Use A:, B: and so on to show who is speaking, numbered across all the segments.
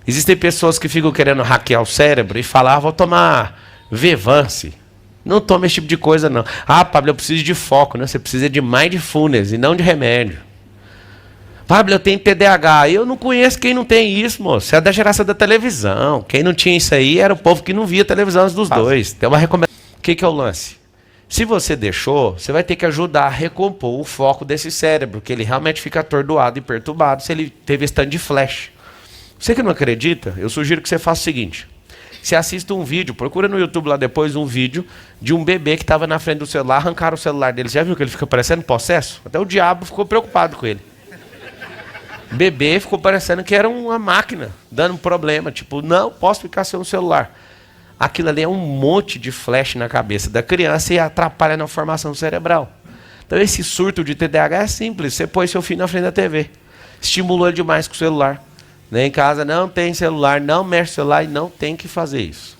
A: Existem pessoas que ficam querendo hackear o cérebro e falar, vou tomar Vevance. Não toma esse tipo de coisa, não. Ah, Pablo, eu preciso de foco, né? Você precisa de mindfulness e não de remédio. Pablo, eu tenho TDAH. Eu não conheço quem não tem isso, moço. Você é da geração da televisão. Quem não tinha isso aí era o povo que não via televisão dos dois. Tem uma recomendação. O que é o lance? Se você deixou, você vai ter que ajudar a recompor o foco desse cérebro, que ele realmente fica atordoado e perturbado se ele teve esse tanto de flash. Você que não acredita, eu sugiro que você faça o seguinte. Você assista um vídeo, procura no YouTube lá depois um vídeo de um bebê que estava na frente do celular, arrancaram o celular dele. Você já viu que ele fica parecendo possesso? Até o diabo ficou preocupado com ele. O bebê ficou parecendo que era uma máquina, dando um problema. Tipo, não posso ficar sem um celular. Aquilo ali é um monte de flash na cabeça da criança e atrapalha na formação cerebral. Então esse surto de TDAH é simples. Você põe seu filho na frente da TV. Estimulou ele demais com o celular. Em casa não tem celular, não mexe no celular e não tem que fazer isso.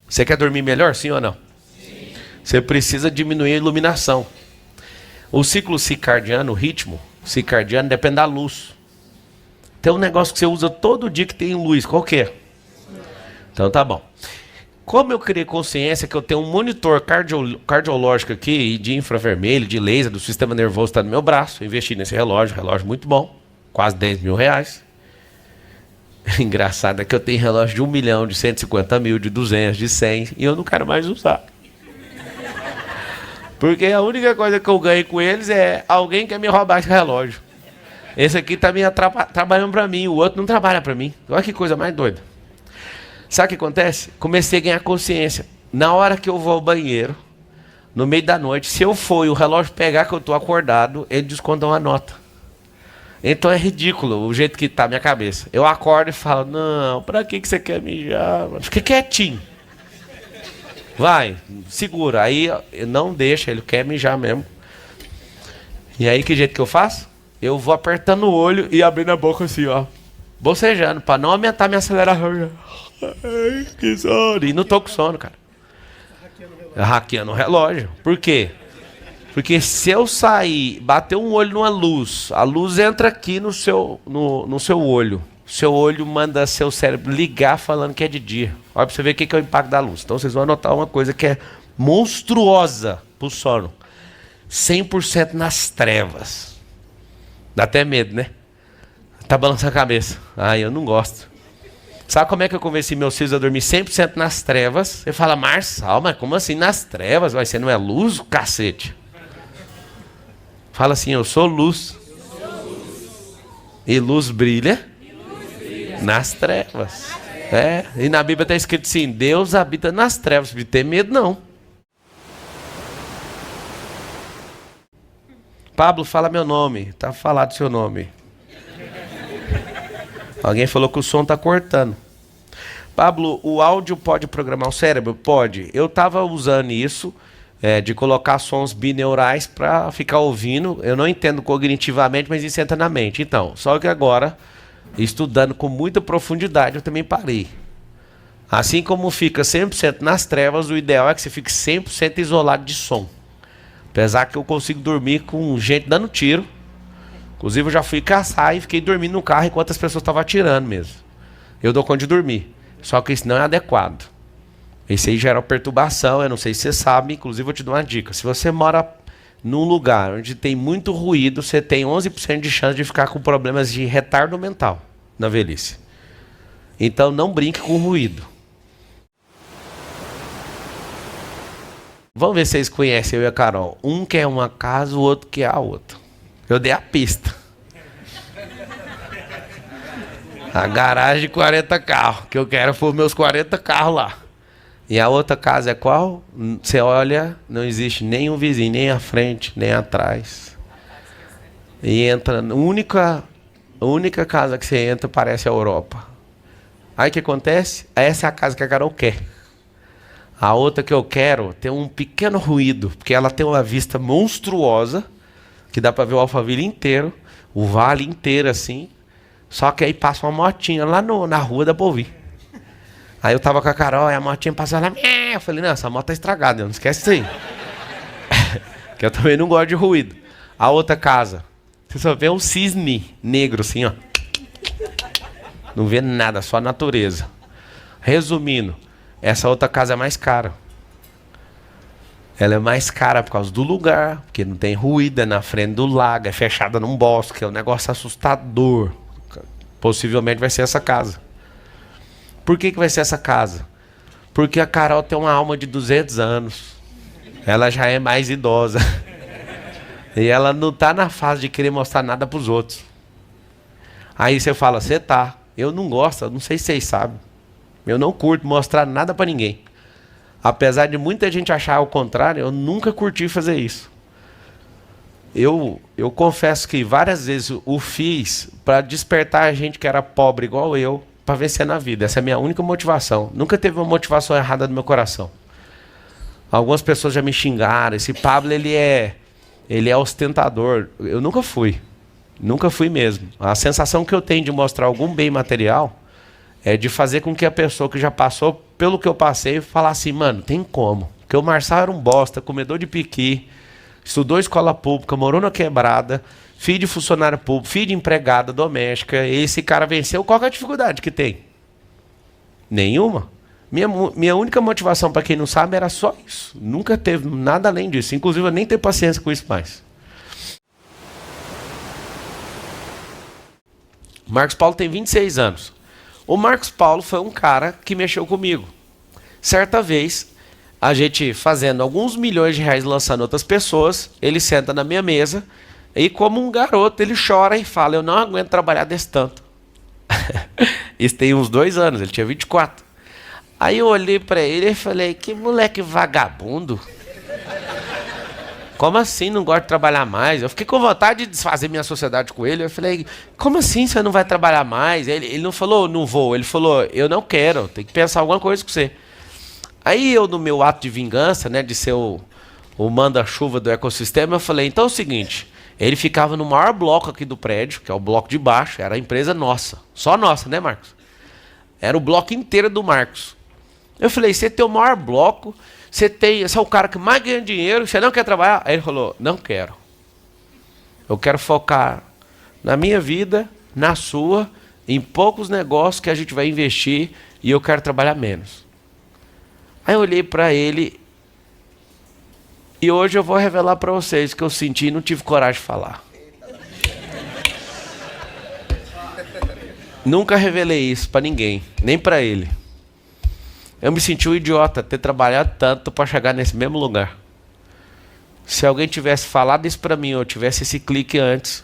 A: Você quer dormir melhor, sim ou não? Sim. Você precisa diminuir a iluminação. O ciclo circadiano, o ritmo circadiano, depende da luz. Tem um negócio que você usa todo dia que tem luz, qual que é? Então tá bom. Como eu criei consciência que eu tenho um monitor cardiológico aqui, de infravermelho, de laser, do sistema nervoso está no meu braço, investi nesse relógio muito bom, quase 10 mil reais. Engraçado é que eu tenho relógio de 1 milhão, de 150 mil, de 200, de 100, e eu não quero mais usar. Porque a única coisa que eu ganhei com eles é alguém quer me roubar esse relógio. Esse aqui está trabalhando para mim, o outro não trabalha para mim. Olha que coisa mais doida. Sabe o que acontece? Comecei a ganhar consciência. Na hora que eu vou ao banheiro, no meio da noite, se eu for e o relógio pegar que eu estou acordado, ele desconta uma nota. Então é ridículo o jeito que está a minha cabeça. Eu acordo e falo, não, pra que você quer mijar? Fica quietinho. Vai, segura. Aí não deixa, ele quer mijar mesmo. E aí que jeito que eu faço? Eu vou apertando o olho e abrindo a boca assim, ó. Bocejando, para não aumentar minha aceleração. Ai, que sono. E não tô com sono, cara. Hackeando o relógio. Por quê? Porque se eu sair, bater um olho numa luz, a luz entra aqui no seu olho. O seu olho manda seu cérebro ligar falando que é de dia. Olha pra você ver o que é o impacto da luz. Então vocês vão anotar uma coisa que é monstruosa pro sono. 100% nas trevas. Dá até medo, né? Tá balançando a cabeça. Ai, eu não gosto. Sabe como é que eu convenci meus filhos a dormir 100% nas trevas? Você fala, Marçal, mas como assim nas trevas? Vai ser, não é luz, cacete? Fala assim, eu sou luz. E luz brilha nas trevas. É, e na Bíblia está escrito assim, Deus habita nas trevas. Não tem medo, não. Pablo, fala meu nome. Tá falado seu nome. Alguém falou que o som está cortando. Pablo, o áudio pode programar o cérebro? Pode. Eu estava usando isso, de colocar sons bineurais para ficar ouvindo. Eu não entendo cognitivamente, mas isso entra na mente. Então, só que agora, estudando com muita profundidade, eu também parei. Assim como fica 100% nas trevas, o ideal é que você fique 100% isolado de som. Apesar que eu consigo dormir com gente dando tiro. Inclusive eu já fui caçar e fiquei dormindo no carro enquanto as pessoas estavam atirando mesmo. Eu dou conta de dormir. Só que isso não é adequado. Esse aí gera perturbação, eu não sei se você sabe, inclusive eu te dou uma dica. Se você mora num lugar onde tem muito ruído, você tem 11% de chance de ficar com problemas de retardo mental na velhice. Então não brinque com ruído. Vamos ver se vocês conhecem eu e a Carol. Um quer uma casa, o outro quer a outra. Eu dei a pista. A garagem de 40 carros, que eu quero for meus 40 carros lá. E a outra casa é qual? Você olha, não existe nenhum vizinho, nem à frente, nem atrás. E entra, a única casa que você entra parece a Europa. Aí o que acontece? Essa é a casa que a Carol quer. A outra que eu quero tem um pequeno ruído, porque ela tem uma vista monstruosa, que dá para ver o Alphaville inteiro, o vale inteiro assim. Só que aí passa uma motinha lá na rua da Bovi. Aí eu tava com a Carol, e a motinha passou lá. Eu falei, não, essa moto tá estragada, não esquece isso aí. Que eu também não gosto de ruído. A outra casa Você só vê um cisne negro assim, ó. Não vê nada, só a natureza. Resumindo, essa outra casa é mais cara. Ela é mais cara por causa do lugar, porque não tem ruído, é na frente do lago, é fechada num bosque, é um negócio assustador. Possivelmente vai ser essa casa. Por que vai ser essa casa? Porque a Carol tem uma alma de 200 anos. Ela já é mais idosa. E ela não tá na fase de querer mostrar nada pros outros. Aí você fala, você tá. Eu não gosto, eu não sei se vocês sabem. Eu não curto mostrar nada pra ninguém. Apesar de muita gente achar o contrário, eu nunca curti fazer isso. Eu confesso que várias vezes o fiz para despertar a gente que era pobre igual eu, para vencer na vida. Essa é a minha única motivação. Nunca teve uma motivação errada no meu coração. Algumas pessoas já me xingaram. Esse Pablo, ele é ostentador. Eu nunca fui. Nunca fui mesmo. A sensação que eu tenho de mostrar algum bem material é de fazer com que a pessoa que já passou pelo que eu passei falar assim, mano, tem como. Porque o Marçal era um bosta, comedor de piqui, estudou escola pública, morou na quebrada, filho de funcionário público, filho de empregada doméstica. E esse cara venceu. Qual que é a dificuldade que tem? Nenhuma. Minha única motivação, para quem não sabe, era só isso. Nunca teve nada além disso. Inclusive, eu nem tenho paciência com isso mais. Marcos Paulo tem 26 anos. O Marcos Paulo foi um cara que mexeu comigo. Certa vez, a gente fazendo alguns milhões de reais lançando outras pessoas, ele senta na minha mesa e, como um garoto, ele chora e fala, eu não aguento trabalhar desse tanto. Isso tem uns 2 anos, ele tinha 24. Aí eu olhei pra ele e falei, que moleque vagabundo. Como assim não gosta de trabalhar mais? Eu fiquei com vontade de desfazer minha sociedade com ele. Eu falei, como assim você não vai trabalhar mais? Ele não falou, não vou. Ele falou, eu não quero, tem que pensar alguma coisa com você. Aí eu, no meu ato de vingança, né, de ser o manda-chuva do ecossistema, eu falei, então é o seguinte, ele ficava no maior bloco aqui do prédio, que é o bloco de baixo, era a empresa nossa. Só nossa, né, Marcos? Era o bloco inteiro do Marcos. Eu falei, você tem o maior bloco, você é o cara que mais ganha dinheiro, você não quer trabalhar? Aí ele falou, não quero. Eu quero focar na minha vida, na sua, em poucos negócios que a gente vai investir e eu quero trabalhar menos. Aí eu olhei para ele e hoje eu vou revelar para vocês o que eu senti e não tive coragem de falar. Nunca revelei isso para ninguém, nem para ele. Eu me senti um idiota ter trabalhado tanto para chegar nesse mesmo lugar. Se alguém tivesse falado isso para mim, ou tivesse esse clique antes,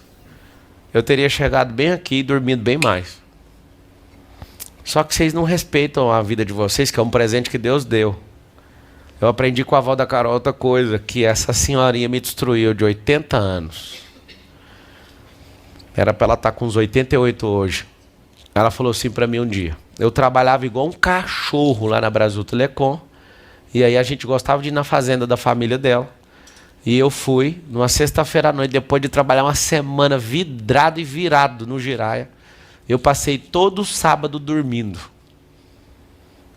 A: eu teria chegado bem aqui e dormido bem mais. Só que vocês não respeitam a vida de vocês, que é um presente que Deus deu. Eu aprendi com a avó da Carol outra coisa, que essa senhorinha me destruiu de 80 anos. Era para ela estar com uns 88 hoje. Ela falou assim para mim um dia. Eu trabalhava igual um cachorro lá na Brasil Telecom. E aí a gente gostava de ir na fazenda da família dela. E eu fui, numa sexta-feira à noite, depois de trabalhar uma semana vidrado e virado no Giraia. Eu passei todo sábado dormindo.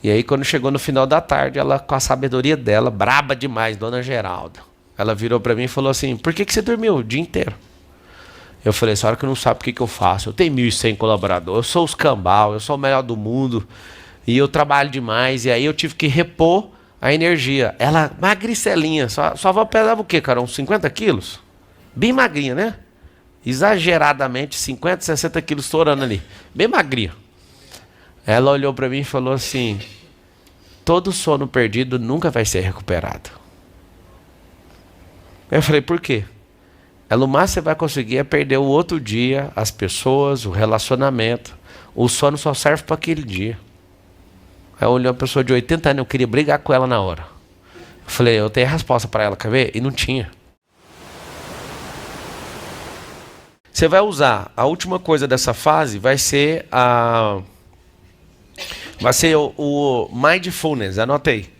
A: E aí quando chegou no final da tarde, ela com a sabedoria dela, braba demais, dona Geralda. Ela virou para mim e falou assim, por que você dormiu o dia inteiro? Eu falei, a senhora que não sabe o que eu faço. Eu tenho 1.100 colaboradores, eu sou os cambal, eu sou o melhor do mundo. E eu trabalho demais. E aí eu tive que repor a energia. Ela, magricelinha, sua avó pesava o quê, cara? Uns 50 quilos? Bem magrinha, né? Exageradamente, 50, 60 quilos estourando ali. Bem magrinha. Ela olhou para mim e falou assim, todo sono perdido nunca vai ser recuperado. Eu falei, por quê? O máximo que você vai conseguir é perder o outro dia, as pessoas, o relacionamento. O sono só serve para aquele dia. Aí eu olhei uma pessoa de 80 anos, eu queria brigar com ela na hora. Eu falei, eu tenho a resposta para ela, quer ver? E não tinha. Você vai usar, a última coisa dessa fase vai ser o mindfulness, anota aí.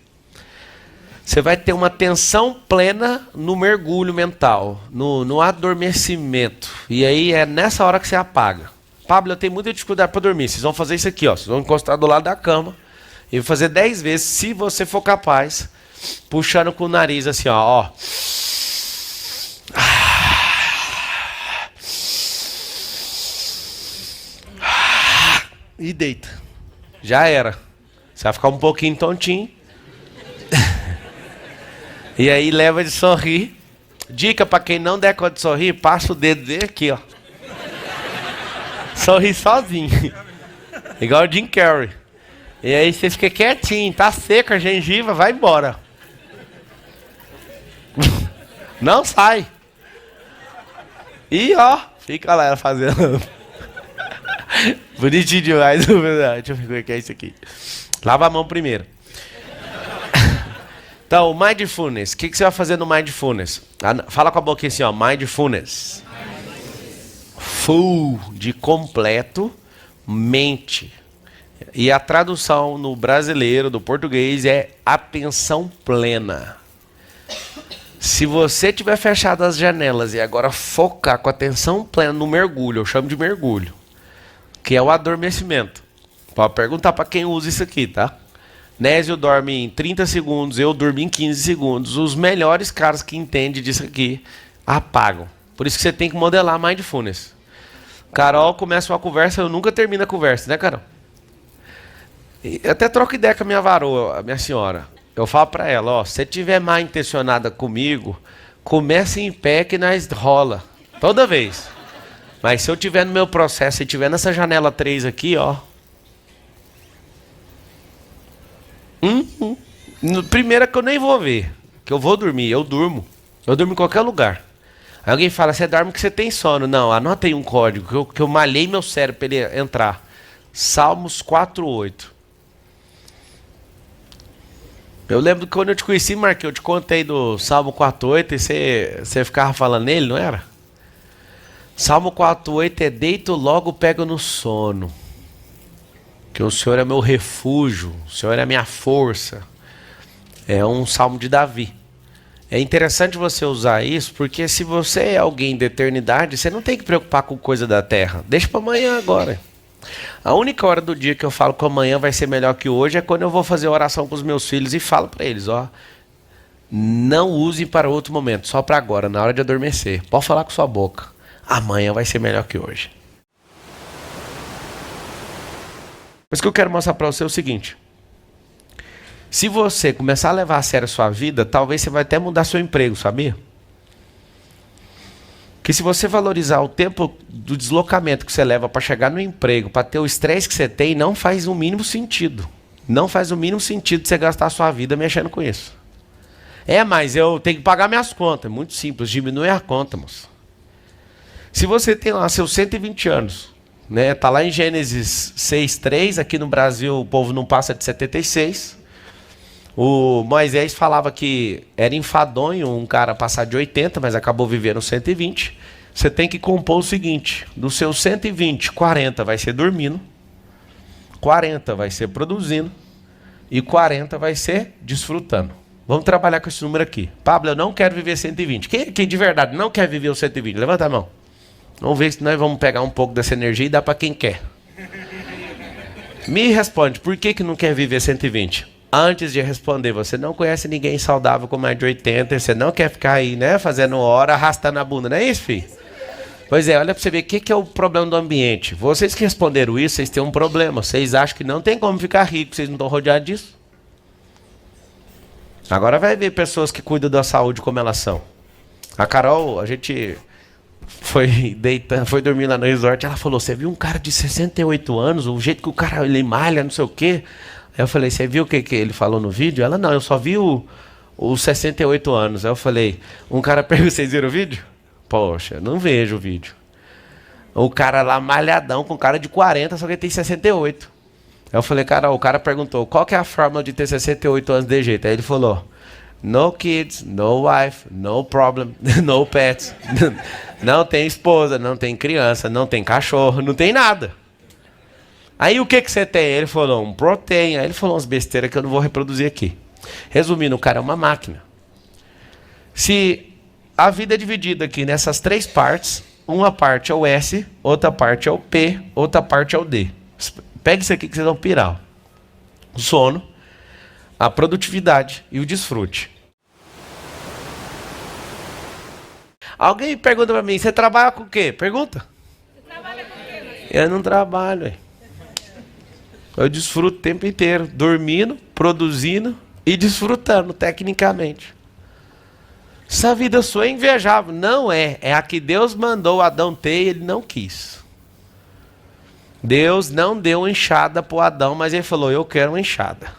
A: Você vai ter uma atenção plena no mergulho mental, no adormecimento. E aí é nessa hora que você apaga. Pablo, eu tenho muita dificuldade para dormir. Vocês vão fazer isso aqui, ó. Vocês vão encostar do lado da cama e fazer 10 vezes, se você for capaz, puxando com o nariz assim, ó. e deita. Já era. Você vai ficar um pouquinho tontinho. E aí leva de sorrir. Dica pra quem não der conta de sorrir, passa o dedo dele aqui, ó. Sorri sozinho. Igual o Jim Carrey. E aí você fica quietinho, tá seca a gengiva, vai embora. Não sai. E ó, fica lá fazendo. Bonitinho demais. Deixa eu ver o que é isso aqui. Lava a mão primeiro. Então, o Mindfulness. O que você vai fazer no Mindfulness? Fala com a boquinha assim, ó. Mindfulness. Full, de completo, mente. E a tradução no brasileiro, do português, é atenção plena. Se você tiver fechado as janelas e agora focar com atenção plena no mergulho, eu chamo de mergulho, que é o adormecimento. Pode perguntar para quem usa isso aqui, tá? Nésio dorme em 30 segundos, eu durmo em 15 segundos. Os melhores caras que entendem disso aqui apagam. Por isso que você tem que modelar Mindfulness. Carol começa uma conversa, eu nunca termino a conversa, né, Carol? Eu até troco ideia com a minha varoa, a minha senhora. Eu falo pra ela, ó, se você tiver mal intencionada comigo, comece em pé que nós rola. Toda vez. Mas se eu tiver no meu processo e tiver nessa janela 3 aqui, ó. Primeira que eu nem vou ver. Que eu vou dormir, eu durmo. Eu durmo em qualquer lugar. Aí alguém fala, você dorme que você tem sono. Não, anota aí um código, que eu malhei meu cérebro pra ele entrar. Salmos 4:8. Eu lembro que quando eu te conheci, Marquinhos, eu te contei do Salmo 4:8 e você ficava falando nele, não era? Salmo 4:8 é deito logo pego no sono. Que o Senhor é meu refúgio, o Senhor é a minha força. É um salmo de Davi. É interessante você usar isso, porque se você é alguém da eternidade, você não tem que preocupar com coisa da terra. Deixa para amanhã agora. A única hora do dia que eu falo que amanhã vai ser melhor que hoje é quando eu vou fazer oração com os meus filhos e falo para eles, ó, não usem para outro momento, só para agora, na hora de adormecer. Pode falar com sua boca. Amanhã vai ser melhor que hoje. Mas o que eu quero mostrar para você é o seguinte. Se você começar a levar a sério a sua vida, talvez você vai até mudar seu emprego, sabia? Que se você valorizar o tempo do deslocamento que você leva para chegar no emprego, para ter o estresse que você tem, não faz o mínimo sentido. Não faz o mínimo sentido você gastar a sua vida mexendo com isso. Mas eu tenho que pagar minhas contas. É muito simples, diminui a conta, moço. Se você tem lá seus 120 anos, né? Tá lá em Gênesis 6:3, aqui no Brasil o povo não passa de 76. O Moisés falava que era enfadonho um cara passar de 80, mas acabou vivendo 120. Você tem que compor o seguinte, dos seus 120, 40 vai ser dormindo, 40 vai ser produzindo e 40 vai ser desfrutando. Vamos trabalhar com esse número aqui. Pablo, eu não quero viver 120. Quem de verdade não quer viver os 120? Levanta a mão. Vamos ver se nós vamos pegar um pouco dessa energia e dar para quem quer. Me responde, por que não quer viver 120? Antes de responder, você não conhece ninguém saudável com mais de 80, e você não quer ficar aí, né, fazendo hora, arrastando a bunda, não é isso, filho? Pois é, olha para você ver o que é o problema do ambiente. Vocês que responderam isso, vocês têm um problema. Vocês acham que não tem como ficar rico, vocês não estão rodeados disso? Agora vai ver pessoas que cuidam da saúde como elas são. A Carol, a gente foi dormir lá no resort, ela falou, você viu um cara de 68 anos, o jeito que o cara ele malha, não sei o quê. Aí eu falei, você viu o que ele falou no vídeo? Ela, não, eu só vi os 68 anos. Aí eu falei, um cara perguntou, vocês viram o vídeo? Poxa, não vejo o vídeo. O cara lá malhadão, com cara de 40, só que ele tem 68. Aí eu falei, cara, o cara perguntou, qual que é a fórmula de ter 68 anos de jeito? Aí ele falou, no kids, no wife, no problem, no pets. Não tem esposa, não tem criança, não tem cachorro, não tem nada. Aí o que você tem? Ele falou um protein. Aí ele falou umas besteiras que eu não vou reproduzir aqui. Resumindo, o cara é uma máquina. Se a vida é dividida aqui nessas 3 partes, uma parte é o S, outra parte é o P, outra parte é o D. Pega isso aqui que vocês vão pirar. O sono, a produtividade e o desfrute. Alguém pergunta pra mim, você trabalha com o quê? Pergunta. Você trabalha com o quê? Eu não trabalho, Eu desfruto o tempo inteiro, dormindo, produzindo e desfrutando tecnicamente. Essa vida sua é invejável. Não é. É a que Deus mandou Adão ter e ele não quis. Deus não deu uma enxada para o Adão, mas ele falou, eu quero uma enxada.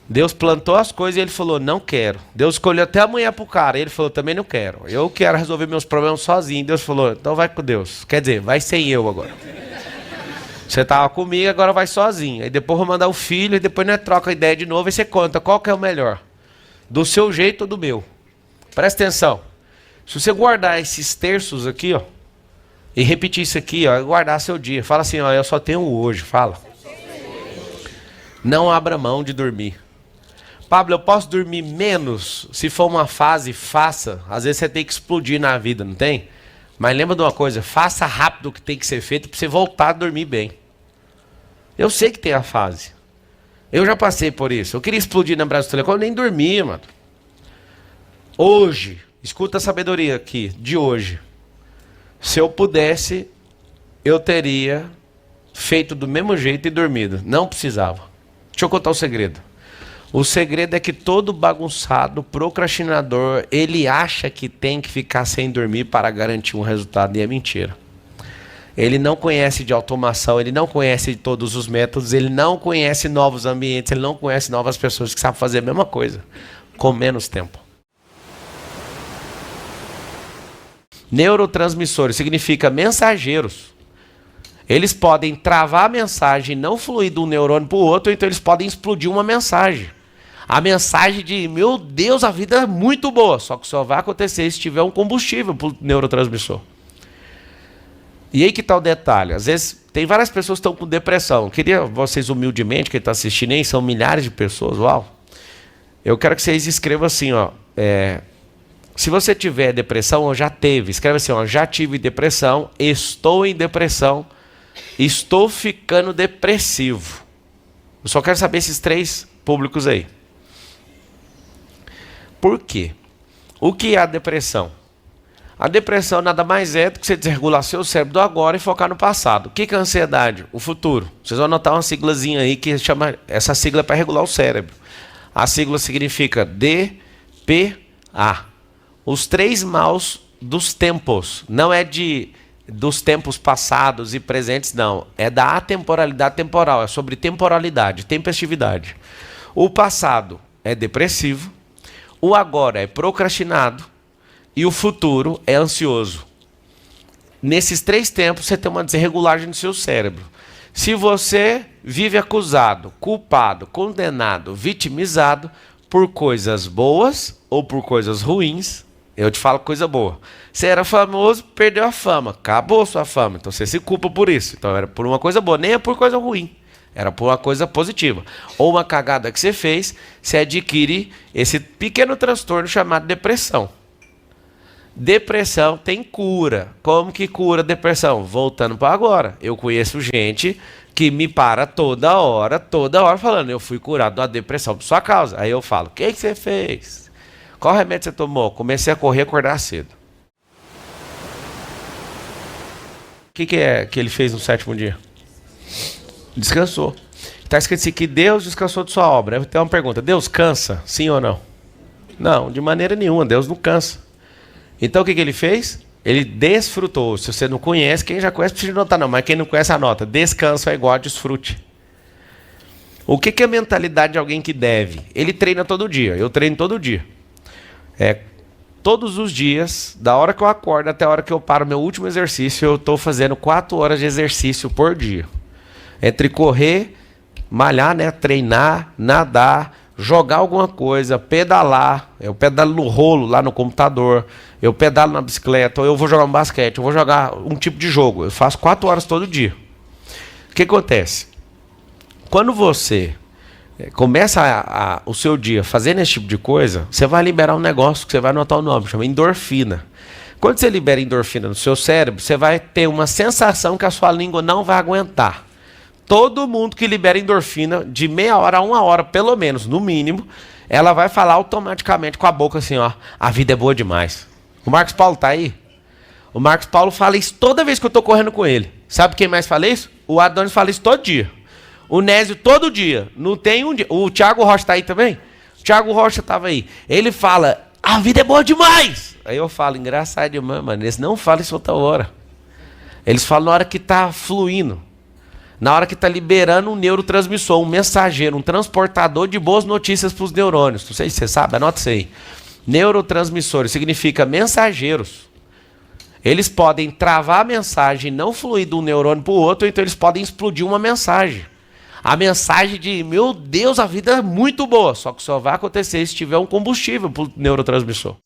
A: Deus plantou as coisas e ele falou, não quero. Deus escolheu até a mulher para o cara, e ele falou, também não quero. Eu quero resolver meus problemas sozinho. Deus falou, então vai com Deus. Quer dizer, vai sem eu agora. Você estava comigo, agora vai sozinho. Aí depois eu vou mandar o filho, e depois nós troca a ideia de novo e você conta qual que é o melhor. Do seu jeito ou do meu. Presta atenção. Se você guardar esses terços aqui, ó, e repetir isso aqui, ó, guardar seu dia. Fala assim, ó, eu só tenho hoje. Fala. Não abra mão de dormir. Pablo, eu posso dormir menos? Se for uma fase, faça. Às vezes você tem que explodir na vida, não tem? Mas lembra de uma coisa, faça rápido o que tem que ser feito para você voltar a dormir bem. Eu sei que tem a fase. Eu já passei por isso. Eu queria explodir na Brasil Telecom, eu nem dormia, mano. Hoje, escuta a sabedoria aqui, de hoje. Se eu pudesse, eu teria feito do mesmo jeito e dormido. Não precisava. Deixa eu contar o segredo. O segredo é que todo bagunçado, procrastinador, ele acha que tem que ficar sem dormir para garantir um resultado, e é mentira. Ele não conhece de automação, ele não conhece de todos os métodos, ele não conhece novos ambientes, ele não conhece novas pessoas que sabem fazer a mesma coisa, com menos tempo. Neurotransmissores significa mensageiros. Eles podem travar a mensagem e não fluir de um neurônio para o outro, ou então eles podem explodir uma mensagem. A mensagem de, meu Deus, a vida é muito boa, só que só vai acontecer se tiver um combustível para o neurotransmissor. E aí que está o detalhe. Às vezes, tem várias pessoas que estão com depressão. Eu queria, vocês humildemente, quem está assistindo aí, são milhares de pessoas, uau. Eu quero que vocês escrevam assim, ó. Se você tiver depressão, ou já teve, escreve assim, ó, já tive depressão, estou em depressão, estou ficando depressivo. Eu só quero saber esses três públicos aí. Por quê? O que é a depressão? A depressão nada mais é do que você desregular seu cérebro do agora e focar no passado. O que é a ansiedade? O futuro. Vocês vão anotar uma siglazinha aí que chama, essa sigla é para regular o cérebro. A sigla significa DPA. Os três maus dos tempos. Não é dos tempos passados e presentes, não. É da atemporalidade temporal. É sobre temporalidade, tempestividade. O passado é depressivo. O agora é procrastinado. E o futuro é ansioso. Nesses três tempos, você tem uma desregulagem no seu cérebro. Se você vive acusado, culpado, condenado, vitimizado por coisas boas ou por coisas ruins, eu te falo coisa boa. Você era famoso, perdeu a fama, acabou sua fama. Então você se culpa por isso. Então era por uma coisa boa, nem é por coisa ruim. Era por uma coisa positiva. Ou uma cagada que você fez, você adquire esse pequeno transtorno chamado depressão. Depressão tem cura. Como que cura depressão? Voltando para agora. Eu conheço gente que me para toda hora falando, eu fui curado da depressão por sua causa. Aí eu falo, o que você fez? Qual remédio você tomou? Comecei a correr e acordar cedo. O que é que ele fez no sétimo dia? Descansou. Está escrito assim que Deus descansou de sua obra. Eu tenho uma pergunta, Deus cansa? Sim ou não? Não, de maneira nenhuma, Deus não cansa. Então o que ele fez? Ele desfrutou. Se você não conhece, quem já conhece precisa anotar não, mas quem não conhece anota. Descanso é igual a desfrute. O que é a mentalidade de alguém que deve? Ele treina todo dia, eu treino todo dia. Todos os dias, da hora que eu acordo até a hora que eu paro meu último exercício, eu estou fazendo 4 horas de exercício por dia. Entre correr, malhar, né, treinar, nadar, jogar alguma coisa, pedalar. Eu pedalo no rolo lá no computador, eu pedalo na bicicleta, ou eu vou jogar um basquete, eu vou jogar um tipo de jogo. Eu faço 4 horas todo dia. O que acontece? Quando você começa o seu dia fazendo esse tipo de coisa, você vai liberar um negócio que você vai anotar o nome, chama endorfina. Quando você libera endorfina no seu cérebro, você vai ter uma sensação que a sua língua não vai aguentar. Todo mundo que libera endorfina, de meia hora a 1 hora, pelo menos, no mínimo, ela vai falar automaticamente com a boca assim, ó, a vida é boa demais. O Marcos Paulo tá aí? O Marcos Paulo fala isso toda vez que eu tô correndo com ele. Sabe quem mais fala isso? O Adonis fala isso todo dia. O Nésio todo dia. Não tem um dia. O Thiago Rocha tá aí também? O Thiago Rocha tava aí. Ele fala, a vida é boa demais. Aí eu falo, engraçado demais, mano. Eles não falam isso outra hora. Eles falam na hora que tá fluindo. Na hora que tá liberando um neurotransmissor, um mensageiro, um transportador de boas notícias para os neurônios. Não sei se você sabe, anota isso aí. Neurotransmissores significa mensageiros. Eles podem travar a mensagem e não fluir de um neurônio para o outro, ou então eles podem explodir uma mensagem. A mensagem de, meu Deus, a vida é muito boa, só que só vai acontecer se tiver um combustível para o neurotransmissor.